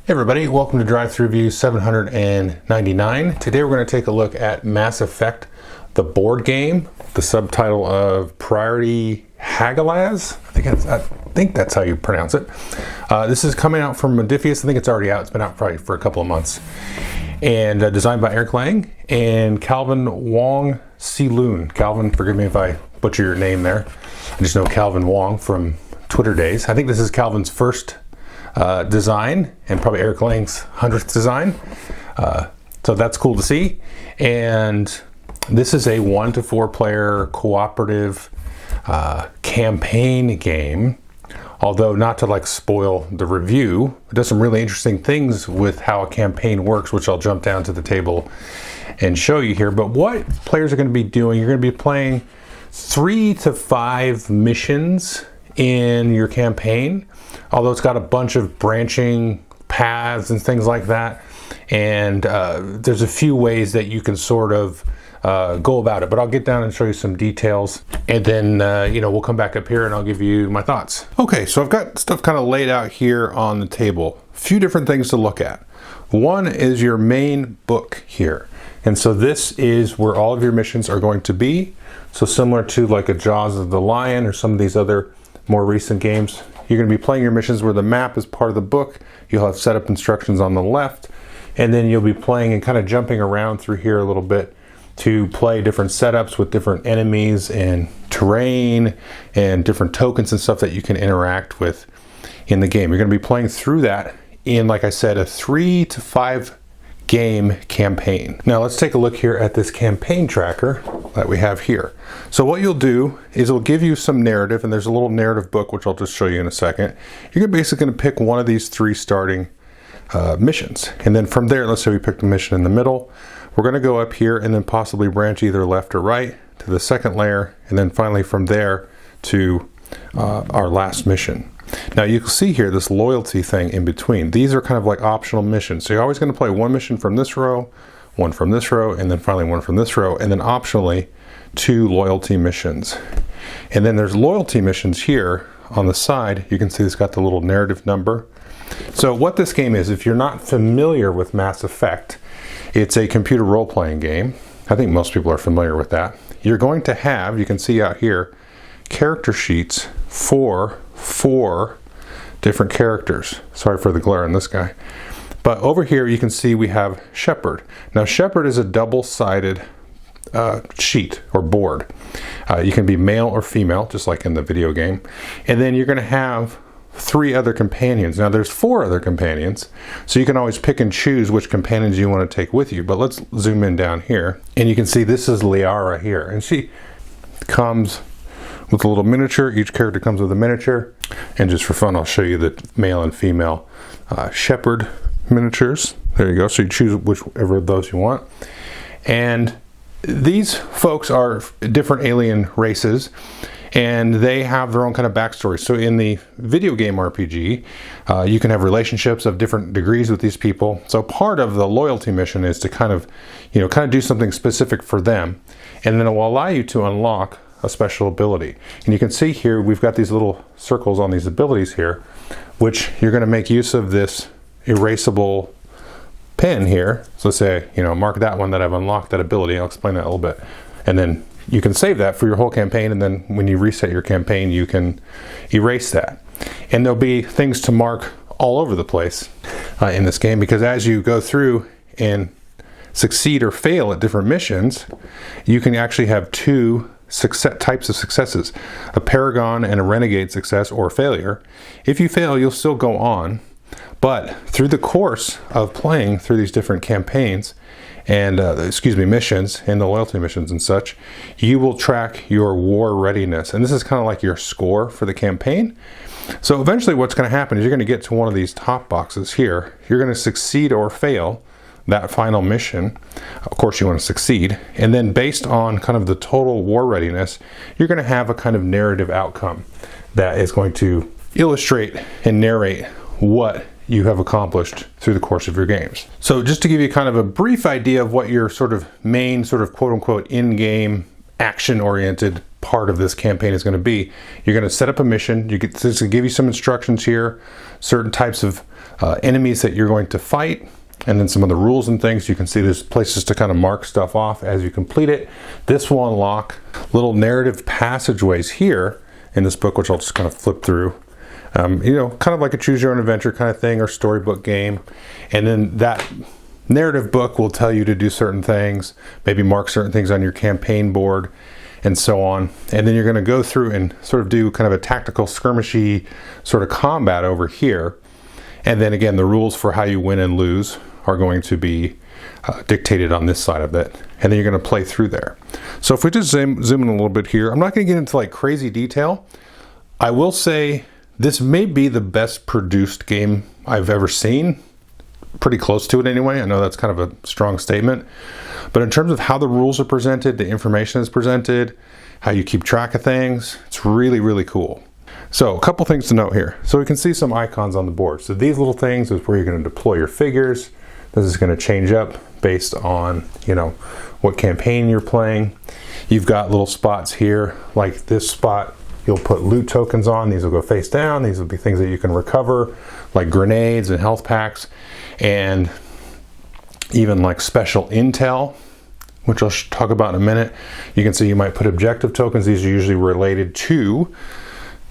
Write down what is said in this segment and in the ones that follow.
Hey everybody, welcome to DriveThruView 799. Today we're going to take a look at Mass Effect, the board game, the subtitle of Priority Hagalaz. I think that's how you pronounce it. This is coming out from Modiphius. I think it's already out. It's been out probably for a couple of months. And designed by Eric Lang and Calvin Wong Si-Lun. Calvin, forgive me if I butcher your name there. I just know Calvin Wong from Twitter days. I think this is Calvin's first design and probably Eric Lang's 100th design. So that's cool to see. And this is a 1 to 4 player cooperative campaign game. Although not to like spoil the review, it does some really interesting things with how a campaign works, which I'll jump down to the table and show you here. But what players are going to be doing, you're going to be playing 3 to 5 missions in your campaign, although it's got a bunch of branching paths and things like that. And there's a few ways that you can sort of go about it, but I'll get down and show you some details, and then we'll come back up here and I'll give you my thoughts. Okay, so I've got stuff kind of laid out here on the table. A few different things to look at. One is your main book here, and so this is where all of your missions are going to be. So similar to like a Jaws of the Lion or some of these other more recent games, you're going to be playing your missions where the map is part of the book. You'll have setup instructions on the left, and then you'll be playing and kind of jumping around through here a little bit to play different setups with different enemies and terrain and different tokens and stuff that you can interact with in the game. You're going to be playing through that in, like I said, a 3 to 5 game campaign. Now let's take a look here at this campaign tracker that we have here. So what you'll do is it'll give you some narrative, and there's a little narrative book which I'll just show you in a second. You're basically going to pick one of these 3 starting missions, and then from there, let's say we picked a mission in the middle, we're going to go up here and then possibly branch either left or right to the second layer, and then finally from there to our last mission. Now you can see here this loyalty thing in between. These are kind of like optional missions. So you're always going to play one mission from this row, one from this row, and then finally one from this row, and then optionally 2 loyalty missions. And then there's loyalty missions here on the side. You can see it's got the little narrative number. So what this game is, if you're not familiar with Mass Effect, it's a computer role-playing game. I think most people are familiar with that. You're going to have, you can see out here, character sheets for 4 different characters. Sorry for the glare on this guy. But over here you can see we have Shepard. Now Shepard is a double-sided sheet or board. You can be male or female, just like in the video game. And then you're going to have 3 other companions. Now there's 4 other companions, so you can always pick and choose which companions you want to take with you. But let's zoom in down here, and you can see this is Liara here, and she comes with a little miniature. Each character comes with a miniature, and just for fun I'll show you the male and female Shepard miniatures. There you go. So you choose whichever of those you want. And these folks are different alien races, and they have their own kind of backstory. So in the video game RPG, you can have relationships of different degrees with these people. So part of the loyalty mission is to kind of do something specific for them, and then it will allow you to unlock a special ability. And you can see here we've got these little circles on these abilities here, which you're going to make use of this erasable pen here. So let's say, mark that one that I've unlocked that ability. I'll explain that a little bit. And then you can save that for your whole campaign, and then when you reset your campaign, you can erase that. And there'll be things to mark all over the place in this game, because as you go through and succeed or fail at different missions, you can actually have 2 types of successes, a Paragon and a Renegade success or failure. If you fail, you'll still go on, but through the course of playing through these different campaigns and missions and the loyalty missions and such, you will track your war readiness, and this is kind of like your score for the campaign. So eventually what's going to happen is you're going to get to one of these top boxes here. You're going to succeed or fail that final mission. Of course you want to succeed, and then based on kind of the total war readiness, you're going to have a kind of narrative outcome that is going to illustrate and narrate what you have accomplished through the course of your games. So just to give you kind of a brief idea of what your sort of main sort of quote-unquote in-game action-oriented part of this campaign is going to be. You're going to set up a mission. This is going to give you some instructions here, certain types of enemies that you're going to fight, and then some of the rules and things. You can see there's places to kind of mark stuff off as you complete it. This will unlock little narrative passageways here in this book, which I'll just kind of flip through. You know, kind of like a choose your own adventure kind of thing, or storybook game. And then that narrative book will tell you to do certain things, maybe mark certain things on your campaign board, and so on. And then you're going to go through and sort of do kind of a tactical skirmishy sort of combat over here. And then again, the rules for how you win and lose are going to be dictated on this side of it. And then you're going to play through there. So if we just zoom in a little bit here, I'm not going to get into like crazy detail. I will say this may be the best produced game I've ever seen. Pretty close to it anyway. I know that's kind of a strong statement. But in terms of how the rules are presented, the information is presented, how you keep track of things, it's really, really cool. So a couple things to note here. So we can see some icons on the board. So these little things is where you're going to deploy your figures. This is going to change up based on, you know, what campaign you're playing. You've got little spots here, like this spot. You'll put loot tokens on. These will go face down. These will be things that you can recover, like grenades and health packs, and even like special intel, which I'll talk about in a minute. You can see you might put objective tokens. These are usually related to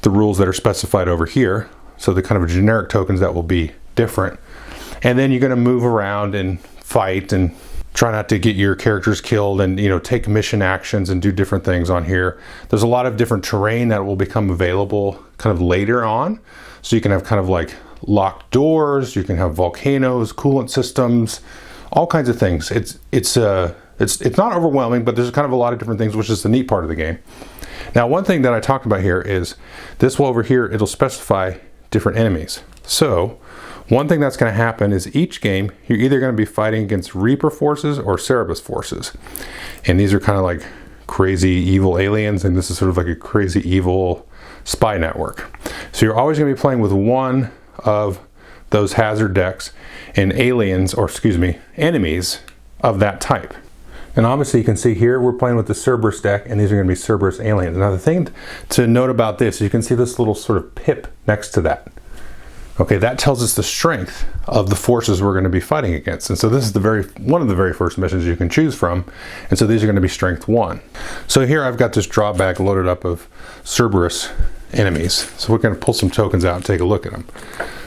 the rules that are specified over here. So the kind of generic tokens that will be different. And then you're going to move around and fight and try not to get your characters killed, and, you know, take mission actions and do different things on here. There's a lot of different terrain that will become available kind of later on. So you can have kind of like locked doors, you can have volcanoes, coolant systems, all kinds of things. It's not overwhelming, but there's kind of a lot of different things, which is the neat part of the game. Now, one thing that I talked about here is this over here, it'll specify different enemies. So one thing that's going to happen is each game, you're either going to be fighting against Reaper forces or Cerberus forces. And these are kind of like crazy evil aliens, and this is sort of like a crazy evil spy network. So you're always going to be playing with one of those hazard decks and enemies of that type. And obviously you can see here we're playing with the Cerberus deck, and these are going to be Cerberus aliens. Now the thing to note about this, you can see this little sort of pip next to that. Okay, that tells us the strength of the forces we're going to be fighting against. And so this is one of the very first missions you can choose from. And so these are going to be strength 1. So here I've got this draw bag loaded up of Cerberus enemies. So we're going to pull some tokens out and take a look at them.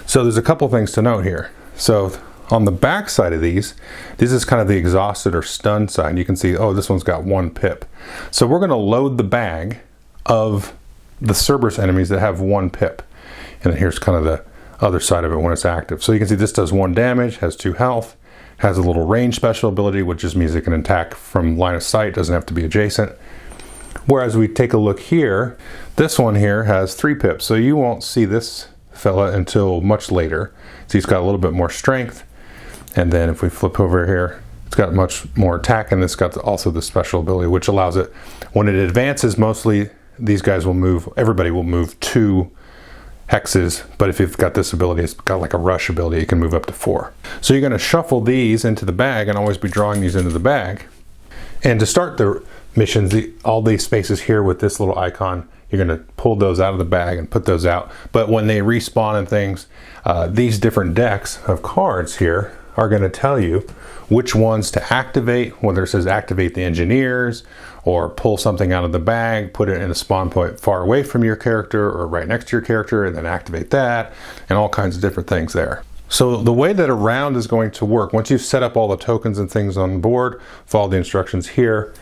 So there's a couple things to note here. So on the back side of these, this is kind of the exhausted or stunned side. You can see, oh, this one's got 1 pip. So we're going to load the bag of the Cerberus enemies that have 1 pip. And then here's kind of the other side of it when it's active. So you can see this does 1 damage, has 2 health, has a little range special ability, which just means it can attack from line of sight, doesn't have to be adjacent. Whereas we take a look here, this one here has 3 pips. So you won't see this fella until much later. So he's got a little bit more strength. And then if we flip over here, it's got much more attack, and it's got also the special ability, which allows it, when it advances, mostly these guys will move, everybody will move 2 hexes, but if you've got this ability, it's got like a rush ability, you can move up to 4. So you're going to shuffle these into the bag and always be drawing these into the bag. And to start the missions, all these spaces here with this little icon, you're going to pull those out of the bag and put those out. But when they respawn and things, these different decks of cards here are going to tell you which ones to activate, whether it says activate the engineers, or pull something out of the bag, put it in a spawn point far away from your character or right next to your character, and then activate that, and all kinds of different things there. So the way that a round is going to work, once you've set up all the tokens and things on board, follow the instructions here,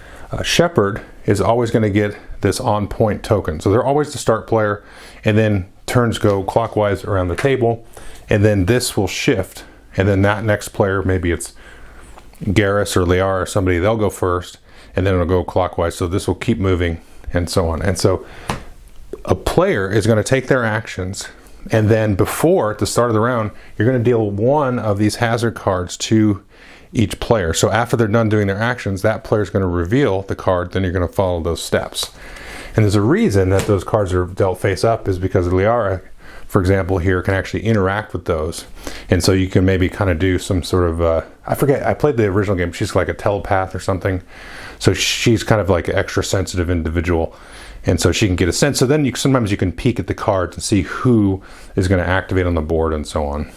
Shepard is always going to get this on point token. So they're always the start player, and then turns go clockwise around the table, and then this will shift, and then that next player, maybe it's Garrus or Liara or somebody, they'll go first, and then it'll go clockwise. So this will keep moving and so on. And so a player is going to take their actions, and then before, at the start of the round, you're going to deal 1 of these hazard cards to each player. So after they're done doing their actions, that player is going to reveal the card, then you're going to follow those steps. And there's a reason that those cards are dealt face up, is because Liara, for example, here can actually interact with those. And so you can maybe kind of do some sort of, I forget, I played the original game, she's like a telepath or something. So she's kind of like an extra sensitive individual. And so she can get a sense. So then sometimes you can peek at the cards and see who is going to activate on the board and so on.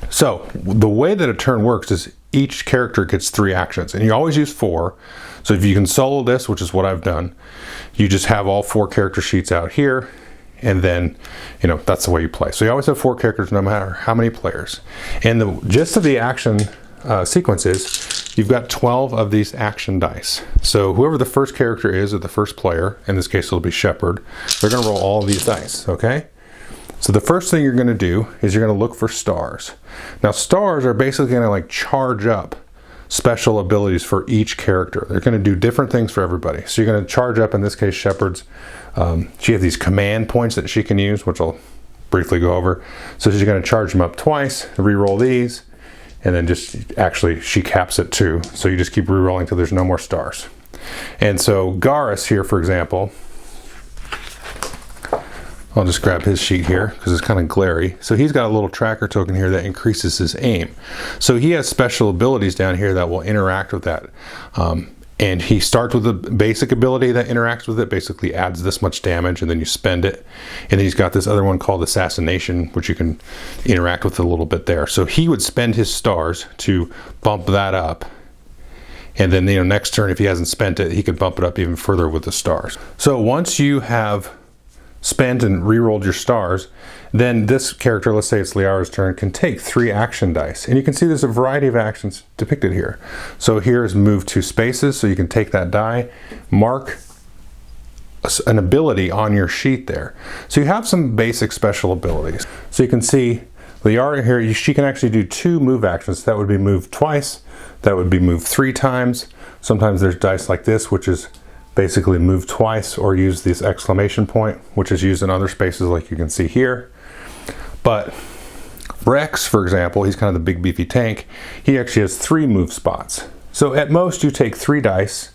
So the way that a turn works is each character gets 3 actions, and you always use 4. So if you can solo this, which is what I've done, you just have all 4 character sheets out here, and then, you know, that's the way you play. So you always have 4 characters no matter how many players. And the gist of the action sequence is you've got 12 of these action dice. So whoever the first character is, or the first player, in this case it'll be Shepard, they're going to roll all of these dice, okay? So the first thing you're going to do is you're going to look for stars. Now stars are basically going to like charge up special abilities for each character. They're going to do different things for everybody. So you're going to charge up, in this case, Shepard's. She has these command points that she can use, which I'll briefly go over. So she's going to charge them up twice, re-roll these, and then just actually she caps it too. So you just keep re-rolling till there's no more stars. And so Garrus here, for example, I'll just grab his sheet here because it's kind of glary. So he's got a little tracker token here that increases his aim. So he has special abilities down here that will interact with that. And he starts with a basic ability that interacts with it, basically adds this much damage, and then you spend it. And then he's got this other one called Assassination, which you can interact with a little bit there. So he would spend his stars to bump that up. And then, you know, next turn, if he hasn't spent it, he could bump it up even further with the stars. So once you have spent and re-rolled your stars, then this character, let's say it's Liara's turn, can take 3 action dice. And you can see there's a variety of actions depicted here. So here's move 2 spaces, so you can take that die, mark an ability on your sheet there. So you have some basic special abilities. So you can see Liara here, she can actually do 2 move actions. That would be move twice, that would be move 3 times. Sometimes there's dice like this, which is basically move twice, or use this exclamation point, which is used in other spaces like you can see here. But Rex, for example, he's kind of the big beefy tank. He actually has 3 move spots. So at most you take 3 dice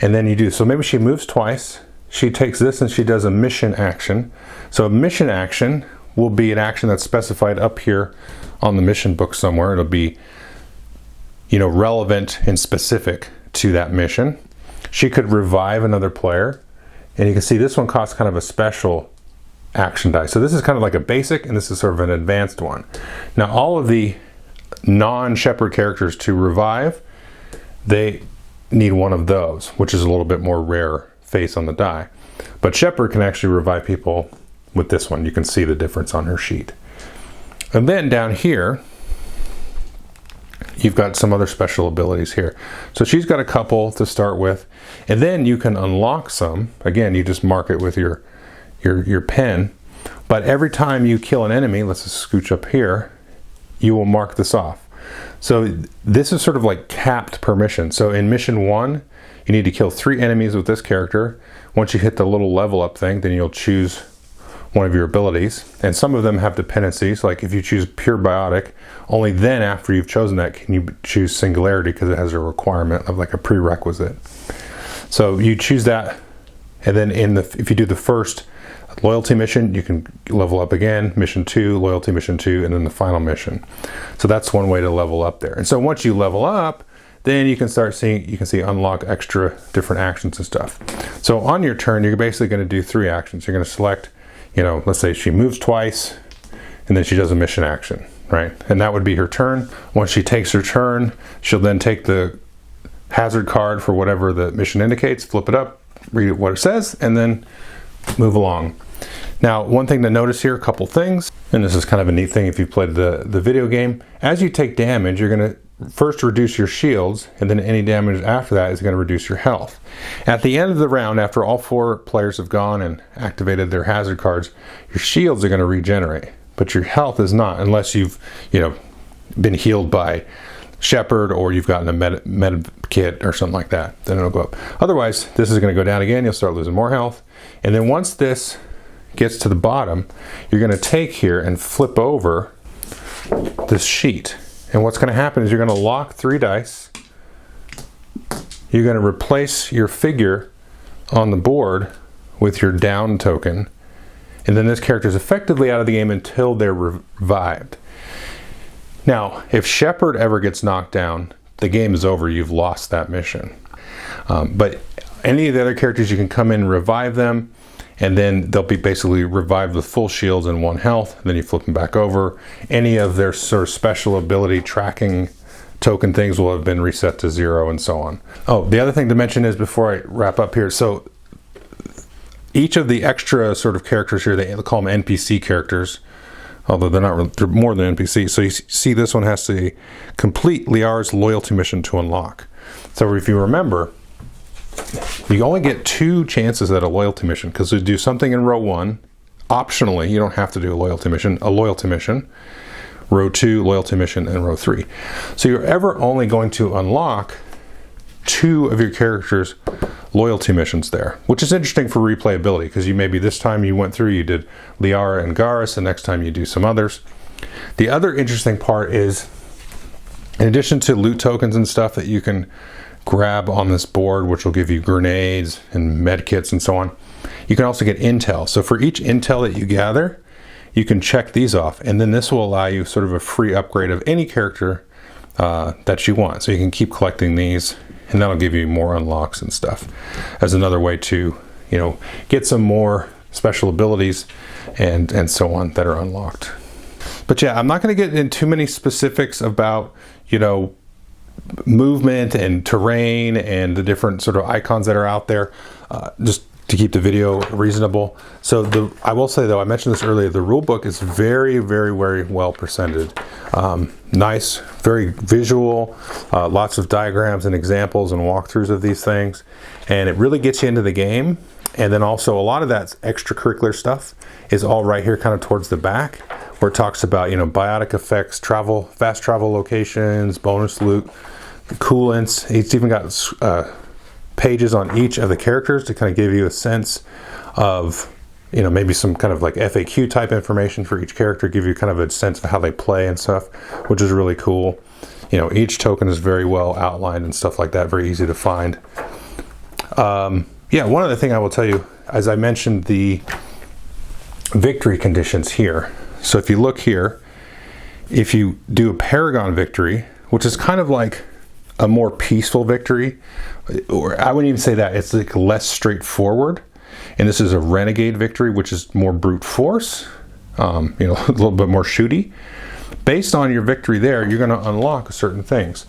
and then you do. So maybe she moves twice, she takes this and she does a mission action. So a mission action will be an action that's specified up here on the mission book somewhere. It'll be, you know, relevant and specific to that mission. She could revive another player, and you can see this one costs kind of a special action die. So this is kind of like a basic, and this is sort of an advanced one. Now all of the non-Shepard characters to revive, they need one of those, which is a little bit more rare face on the die. But Shepard can actually revive people with this one. You can see the difference on her sheet. And then down here, you've got some other special abilities here. So she's got a couple to start with, and then you can unlock some. Again, you just mark it with your pen. But every time you kill an enemy, let's just scooch up here, you will mark this off. So this is sort of like capped per mission. So in mission 1, you need to kill 3 enemies with this character. Once you hit the little level up thing, then you'll choose one of your abilities, and some of them have dependencies. Like if you choose Pure Biotic, only then after you've chosen that can you choose Singularity, because it has a requirement of like a prerequisite. So you choose that, and then if you do the first loyalty mission, you can level up again, mission 2, loyalty mission 2, and then the final mission. So that's one way to level up there. And so once you level up, then you can start seeing, you can see unlock extra different actions and stuff. So on your turn, you're basically going to do 3 actions. You're going to select, you know, let's say she moves twice, and then she does a mission action, right? And that would be her turn. Once she takes her turn, she'll then take the hazard card for whatever the mission indicates, flip it up, read what it says, and then move along. Now, one thing to notice here, a couple things, and this is kind of a neat thing if you've played the video game. As you take damage, you're going to first reduce your shields, and then any damage after that is going to reduce your health. At the end of the round, after all 4 players have gone and activated their hazard cards, your shields are going to regenerate, but your health is not, unless you've, you know, been healed by Shepard, or you've gotten a med kit or something like that. Then it'll go up. Otherwise, this is going to go down again. You'll start losing more health, and then once this gets to the bottom, you're going to take here and flip over this sheet. And what's going to happen is you're going to lock 3 dice. You're going to replace your figure on the board with your down token. And then this character is effectively out of the game until they're revived. Now, if Shepard ever gets knocked down, the game is over. You've lost that mission. But any of the other characters, you can come in and revive them, and then they'll be basically revived with full shields and 1 health, and then you flip them back over. Any of their sort of special ability tracking token things will have been reset to 0 and so on. Oh, the other thing to mention is, before I wrap up here, so each of the extra sort of characters here, they call them NPC characters, although they're more than NPC. So you see this one has to complete Liara's loyalty mission to unlock. So if you remember, you only get 2 chances at a loyalty mission, because you do something in row 1, optionally, you don't have to do a loyalty mission, row 2, loyalty mission, and row 3. So you're ever only going to unlock 2 of your characters' loyalty missions there, which is interesting for replayability, because maybe this time you went through, you did Liara and Garrus, the next time you do some others. The other interesting part is, in addition to loot tokens and stuff that you can grab on this board, which will give you grenades and med kits and so on, you can also get intel. So for each intel that you gather, you can check these off, and then this will allow you sort of a free upgrade of any character that you want. So you can keep collecting these, and that'll give you more unlocks and stuff as another way to, get some more special abilities and so on that are unlocked. But yeah, I'm not going to get into too many specifics about, movement and terrain and the different sort of icons that are out there, just to keep the video reasonable. So I will say, though, I mentioned this earlier, the rule book is very, very, very well presented. Nice, very visual, lots of diagrams and examples and walkthroughs of these things. And it really gets you into the game. And then also a lot of that extracurricular stuff is all right here kind of towards the back, where it talks about, biotic effects, fast travel locations, bonus loot, coolants. It's even got pages on each of the characters to kind of give you a sense of, maybe some kind of like FAQ type information for each character, give you kind of a sense of how they play and stuff, which is really cool. Each token is very well outlined and stuff like that, very easy to find. Yeah, one other thing I will tell you, as I mentioned, the victory conditions here. So if you look here, if you do a Paragon victory, which is kind of like a more peaceful victory, or I wouldn't even say that, it's like less straightforward. And this is a Renegade victory, which is more brute force, a little bit more shooty. Based on your victory there, you're going to unlock certain things.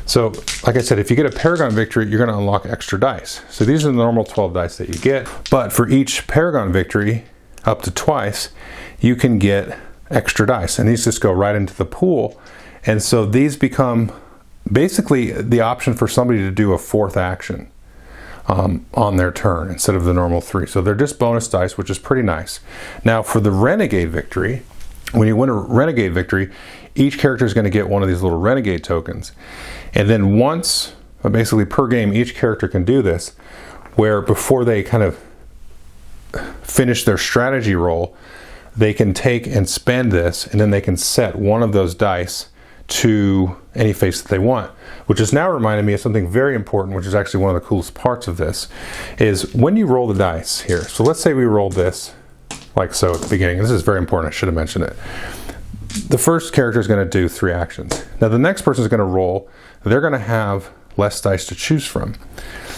So, like I said, if you get a Paragon victory, you're going to unlock extra dice. So these are the normal 12 dice that you get. But for each Paragon victory, up to twice, you can get extra dice. And these just go right into the pool. And so these become basically the option for somebody to do a 4th action on their turn instead of the normal 3. So they're just bonus dice, which is pretty nice. Now for the Renegade victory, when you win a Renegade victory, each character is going to get one of these little Renegade tokens. And then once, basically per game, each character can do this, where before they kind of finish their strategy roll, they can take and spend this, and then they can set one of those dice to any face that they want, which is now reminding me of something very important, which is actually one of the coolest parts of this, is when you roll the dice here. So let's say we rolled this like so at the beginning. This is very important, I should have mentioned it. The first character is going to do 3 actions. Now the next person is going to roll. They're going to have less dice to choose from.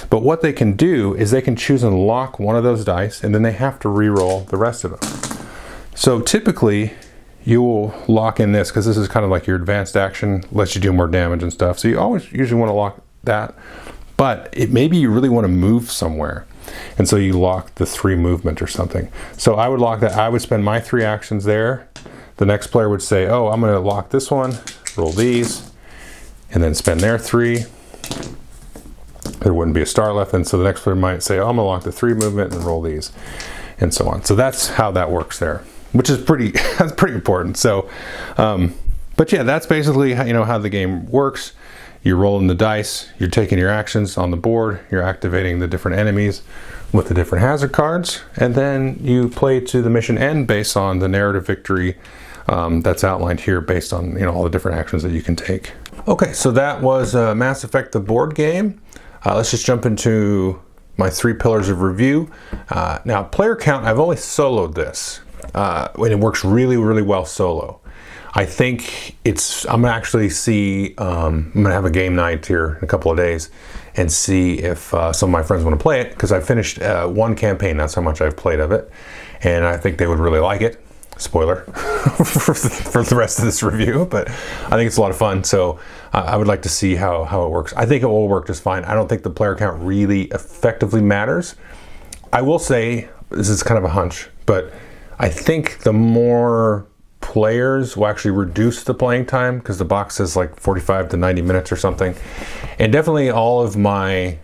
But what they can do is they can choose and lock one of those dice, and then they have to re-roll the rest of them. So typically you will lock in this, because this is kind of like your advanced action, lets you do more damage and stuff. So you always usually want to lock that. But maybe you really want to move somewhere, and so you lock the 3 movement or something. So I would lock that. I would spend my 3 actions there. The next player would say, oh, I'm going to lock this one, roll these, and then spend their 3. There wouldn't be a star left, and so the next player might say, oh, I'm going to lock the 3 movement and roll these, and so on. So that's how that works there, which is that's pretty important. So, but yeah, that's basically how the game works. You're rolling the dice, you're taking your actions on the board, you're activating the different enemies with the different hazard cards, and then you play to the mission end based on the narrative victory that's outlined here based on all the different actions that you can take. Okay, so that was Mass Effect the board game. Let's just jump into my 3 pillars of review. Now, player count, I've only soloed this, and it works really, really well solo. I think I'm gonna actually see, I'm gonna have a game night here in a couple of days, and see if some of my friends want to play it, because I finished one campaign. That's how much I've played of it, and I think they would really like it. Spoiler for the rest of this review, but I think it's a lot of fun. So I would like to see how it works. I think it will work just fine. I don't think the player count really effectively matters. I will say, this is kind of a hunch, but I think the more players will actually reduce the playing time, because the box says like 45 to 90 minutes or something. And definitely all of my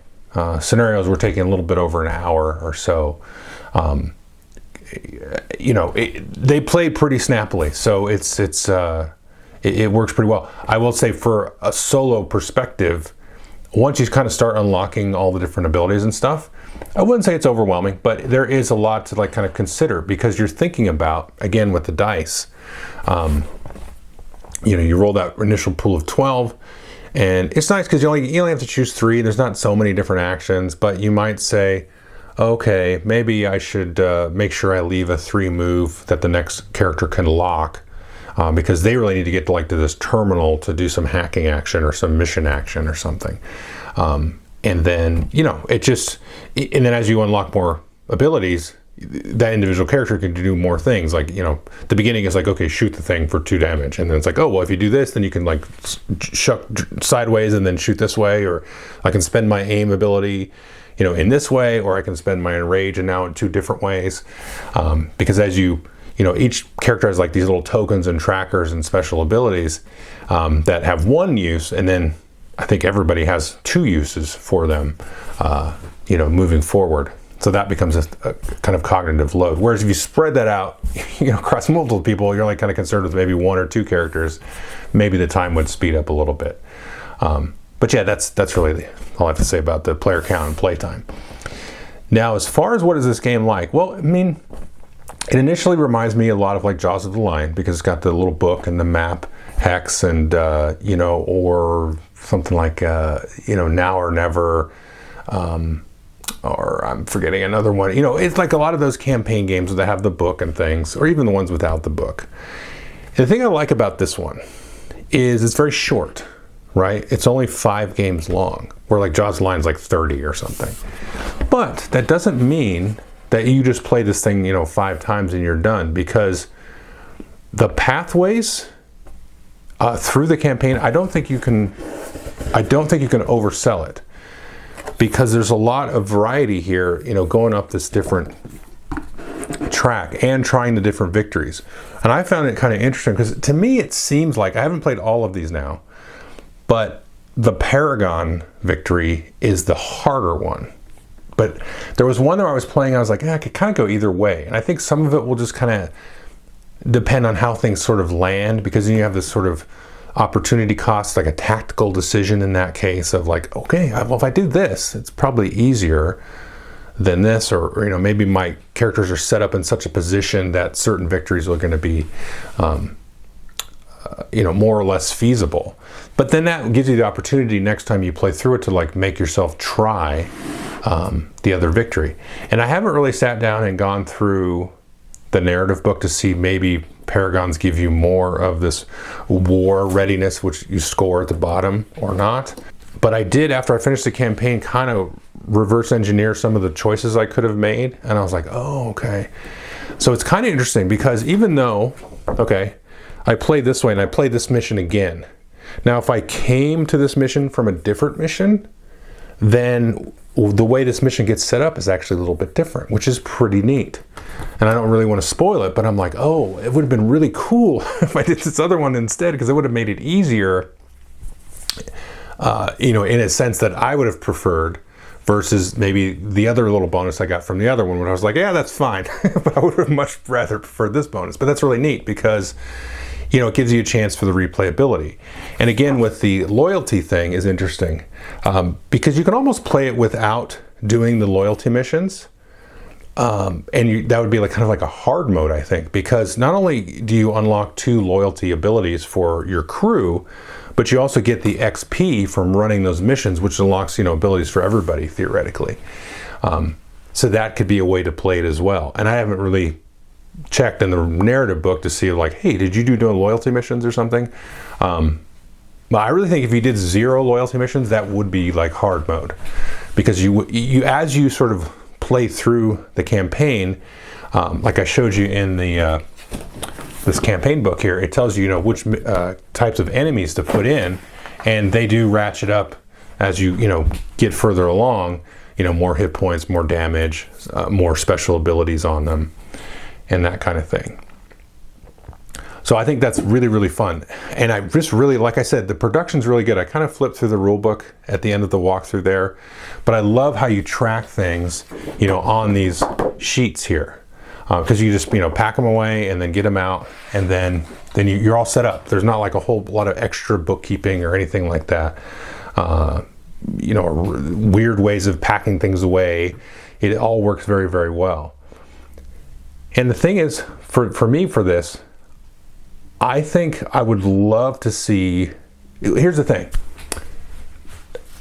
scenarios were taking a little bit over an hour or so. They played pretty snappily, so it works pretty well. I will say, for a solo perspective, once you kind of start unlocking all the different abilities and stuff, I wouldn't say it's overwhelming, but there is a lot to like kind of consider, because you're thinking about, again, with the dice, you roll that initial pool of 12, and it's nice because you only have to choose 3. There's not so many different actions, but you might say, okay, maybe I should make sure I leave a 3 move that the next character can lock, because they really need to get to this terminal to do some hacking action or some mission action or something. And then, and then as you unlock more abilities, that individual character can do more things. Like, the beginning is like, okay, shoot the thing for 2 damage. And then it's like, oh, well, if you do this, then you can like shuck sideways and then shoot this way, or I can spend my aim ability in this way, or I can spend my enrage and now in 2 different ways. Because as each character has like these little tokens and trackers and special abilities that have one use, and then I think everybody has 2 uses for them, moving forward. So that becomes a kind of cognitive load. Whereas if you spread that out, across multiple people, you're only kind of concerned with maybe 1 or 2 characters, maybe the time would speed up a little bit. But yeah, that's really all I have to say about the player count and playtime. Now, as far as what is this game like? Well, I mean, it initially reminds me a lot of like Jaws of the Lion, because it's got the little book and the map hex, and or something like Now or Never, or I'm forgetting another one. It's like a lot of those campaign games that have the book and things, or even the ones without the book. And the thing I like about this one is it's very short. Right? It's only 5 games long, where like Jaws of the Lion is like 30 or something. But that doesn't mean that you just play this thing, 5 times and you're done, because the pathways through the campaign, I don't think you can oversell it, because there's a lot of variety here, going up this different track and trying the different victories. And I found it kind of interesting, because to me it seems like, I haven't played all of these now, but the Paragon victory is the harder one. But there was one that I was playing, I was like, I could kind of go either way. And I think some of it will just kind of depend on how things sort of land, because then you have this sort of opportunity cost, like a tactical decision in that case of like, okay, well, if I do this, it's probably easier than this, or maybe my characters are set up in such a position that certain victories are going to be more or less feasible. But then that gives you the opportunity next time you play through it to like make yourself try the other victory. And I haven't really sat down and gone through the narrative book to see maybe Paragons give you more of this war readiness, which you score at the bottom, or not. But I did, after I finished the campaign, kind of reverse engineer some of the choices I could have made. And I was like, oh, okay. So it's kind of interesting, because even though, okay, I played this way and I played this mission again. Now, if I came to this mission from a different mission, then the way this mission gets set up is actually a little bit different, which is pretty neat. And I don't really want to spoil it, but I'm like, oh, it would have been really cool if I did this other one instead, because it would have made it easier, in a sense that I would have preferred, versus maybe the other little bonus I got from the other one, when I was like, yeah, that's fine. But I would have much rather preferred this bonus. But that's really neat, because it gives you a chance for the replayability. And again, with the loyalty thing is interesting, because you can almost play it without doing the loyalty missions. That would be like kind of like a hard mode, I think, because not only do you unlock 2 loyalty abilities for your crew, but you also get the XP from running those missions, which unlocks, abilities for everybody theoretically. So that could be a way to play it as well. And I haven't really checked in the narrative book to see like, hey, did you do loyalty missions or something? But I really think if you did 0 loyalty missions, that would be like hard mode, because you as you sort of play through the campaign, like I showed you in the this campaign book here, it tells you, which types of enemies to put in, and they do ratchet up as you get further along. More hit points, more damage, more special abilities on them, and that kind of thing. So I think that's really, really fun. And I just really, like I said, the production's really good. I kind of flipped through the rule book at the end of the walkthrough there, but I love how you track things, on these sheets here. Because you just, pack them away and then get them out, and then you're all set up. There's not like a whole lot of extra bookkeeping or anything like that. Weird ways of packing things away. It all works very, very well. And the thing is, for me, for this, I think I would love to see, here's the thing,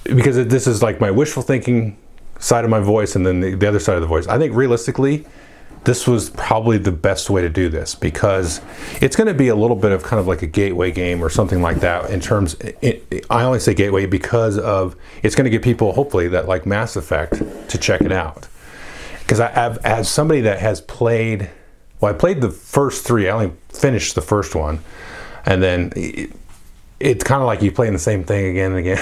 because this is like my wishful thinking side of my voice and then the other side of the voice. I think realistically, this was probably the best way to do this, because it's going to be a little bit of kind of like a gateway game or something like that in terms, I only say gateway because of, it's going to get people, hopefully, that like Mass Effect to check it out. Because as somebody that has played, I played the first 3, I only finished the first one, and then it's kind of like you playing the same thing again and again.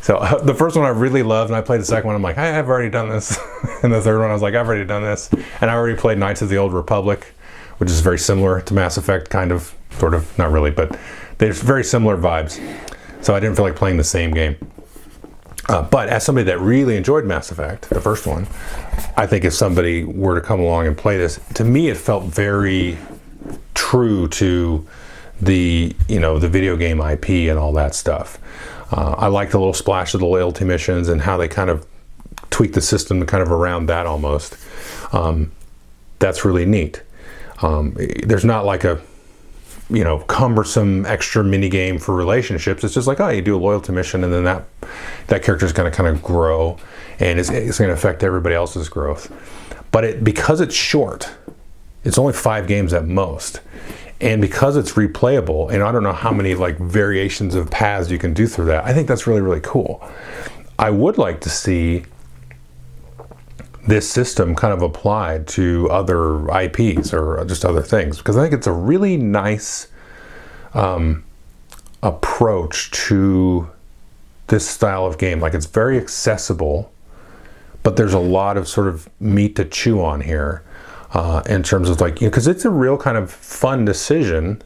So the first one I really loved, and I played the second one, I'm like, I've already done this. And the third one I was like, I've already done this. And I already played Knights of the Old Republic, which is very similar to Mass Effect, kind of, sort of, not really, but there's very similar vibes. So I didn't feel like playing the same game. But as somebody that really enjoyed Mass Effect, the first one, I think if somebody were to come along and play this, to me it felt very true to the the video game IP and all that stuff. I like the little splash of the loyalty missions and how they kind of tweak the system kind of around that almost. That's really neat. There's not like a cumbersome extra mini game for relationships. It's just like, you do a loyalty mission, and then that character is going to kind of grow, and it's going to affect everybody else's growth. But because it's short, it's only 5 games at most, and because it's replayable, and I don't know how many like variations of paths you can do through that, I think that's really, really cool. I would like to see this system kind of applied to other IPs or just other things, because I think it's a really nice approach to this style of game. Like, it's very accessible, but there's a lot of sort of meat to chew on here in terms of like, because it's a real kind of fun decision,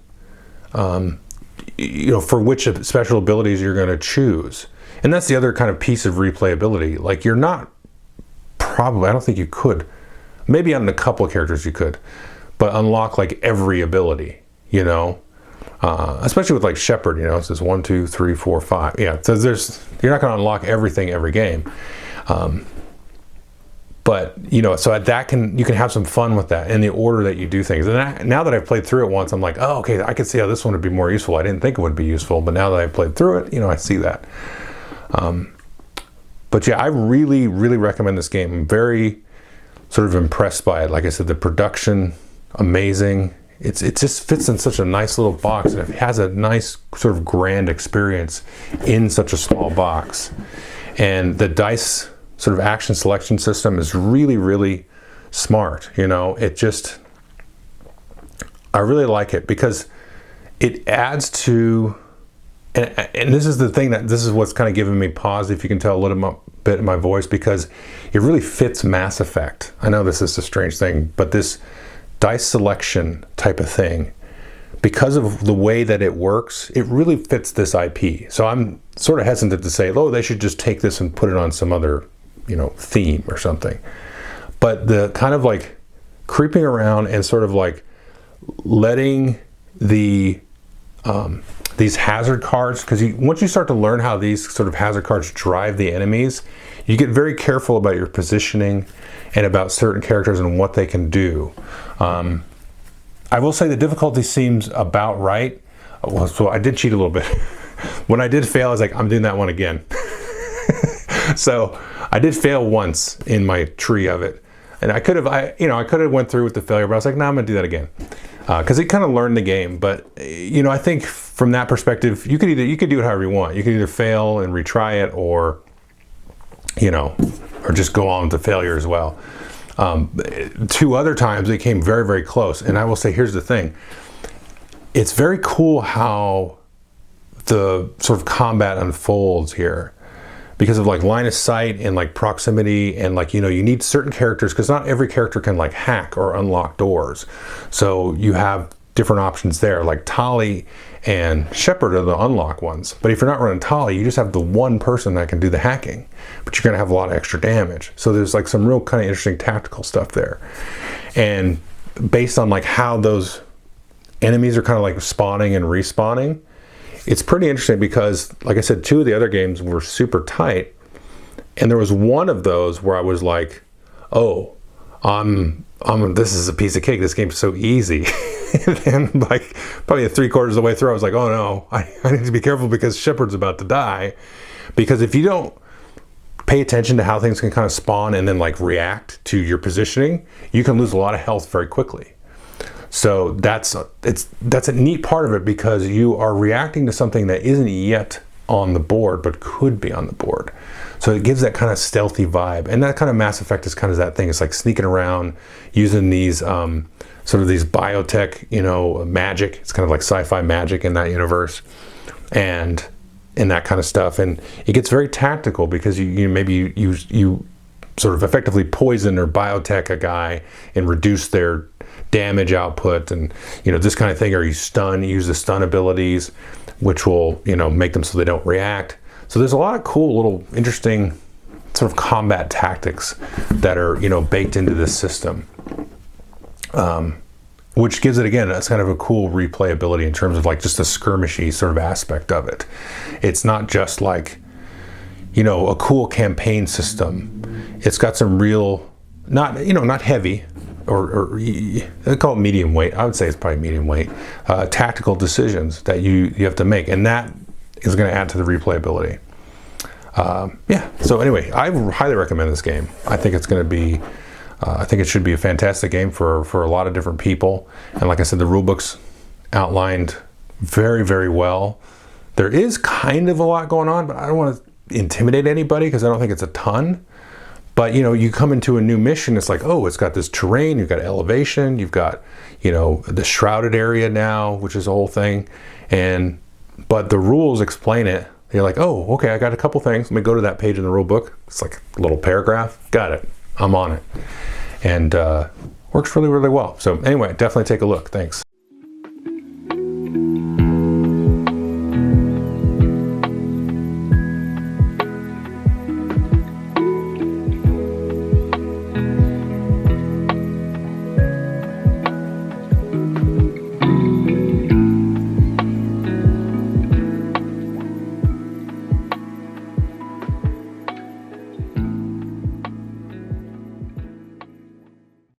for which special abilities you're going to choose. And that's the other kind of piece of replayability. Like, you're not probably, I don't think you could, maybe on a couple of characters you could, but unlock like every ability, especially with like Shepard, it says 1, 2, 3, 4, 5. Yeah, so you're not going to unlock everything every game. But so you can have some fun with that in the order that you do things. And now that I've played through it once, I'm like, oh, okay, I can see how this one would be more useful. I didn't think it would be useful, but now that I've played through it, I see that. But yeah, I really, really recommend this game. I'm very sort of impressed by it. Like I said, the production, amazing. It just fits in such a nice little box, and it has a nice sort of grand experience in such a small box. And the dice sort of action selection system is really, really smart. I really like it because it adds to, and this is the thing this is what's kind of giving me pause, if you can tell a little bit in my voice, because it really fits Mass Effect. I know this is a strange thing, but this dice selection type of thing, because of the way that it works, it really fits this IP. So I'm sort of hesitant to say, they should just take this and put it on some other, theme or something. But the kind of like creeping around and sort of like letting these hazard cards, because once you start to learn how these sort of hazard cards drive the enemies, you get very careful about your positioning and about certain characters and what they can do. I will say the difficulty seems about right. Well, so I did cheat a little bit. When I did fail, I was like, I'm doing that one again. So I did fail once in my tree of it. And I could have, I could have went through with the failure, but I was like, no, I'm gonna do that again. Because it kind of learned the game. But I think from that perspective, you could do it however you want. You could either fail and retry it, or or just go on with the failure as well. 2 other times they came very, very close. And I will say, here's the thing. It's very cool how the sort of combat unfolds here, because of like line of sight and like proximity, and like, you need certain characters, because not every character can like hack or unlock doors. So you have different options there, like Tali and Shepard are the unlock ones. But if you're not running Tali, you just have the one person that can do the hacking, but you're going to have a lot of extra damage. So there's like some real kind of interesting tactical stuff there. And based on like how those enemies are kind of like spawning and respawning, it's pretty interesting, because like I said, 2 of the other games were super tight, and there was one of those where I was like, oh, this is a piece of cake, this game's so easy. And then like probably 3/4 of the way through, I was like, oh no, I need to be careful, because Shepard's about to die. Because if you don't pay attention to how things can kind of spawn and then like react to your positioning, you can lose a lot of health very quickly. So that's a neat part of it, because you are reacting to something that isn't yet on the board but could be on the board. So it gives that kind of stealthy vibe, and that kind of Mass Effect is kind of that thing. It's like sneaking around using these sort of these biotech, magic. It's kind of like sci-fi magic in that universe, and that kind of stuff. And it gets very tactical, because you sort of effectively poison or biotech a guy and reduce their damage output, and this kind of thing. Or you use the stun abilities, which will make them so they don't react. So there's a lot of cool little interesting sort of combat tactics that are baked into this system, which gives it, again, that's kind of a cool replayability in terms of like just the skirmishy sort of aspect of it. It's not just like a cool campaign system. It's got some real, not heavy, or they call it medium weight. I would say it's probably medium weight, tactical decisions that you have to make, and that is going to add to the replayability. So anyway, I highly recommend this game. I think it's going to be, I think it should be a fantastic game for a lot of different people. And like I said, the rulebook's outlined very, very well. There is kind of a lot going on, but I don't want to intimidate anybody, because I don't think it's a ton. But you come into a new mission, it's like, oh, it's got this terrain, you've got elevation, you've got the shrouded area now, which is a whole thing. But the rules explain it. You're like, oh, okay, I got a couple things, let me go to that page in the rule book. It's like a little paragraph, got it, I'm on it. And works really, really well. So anyway, definitely take a look. Thanks.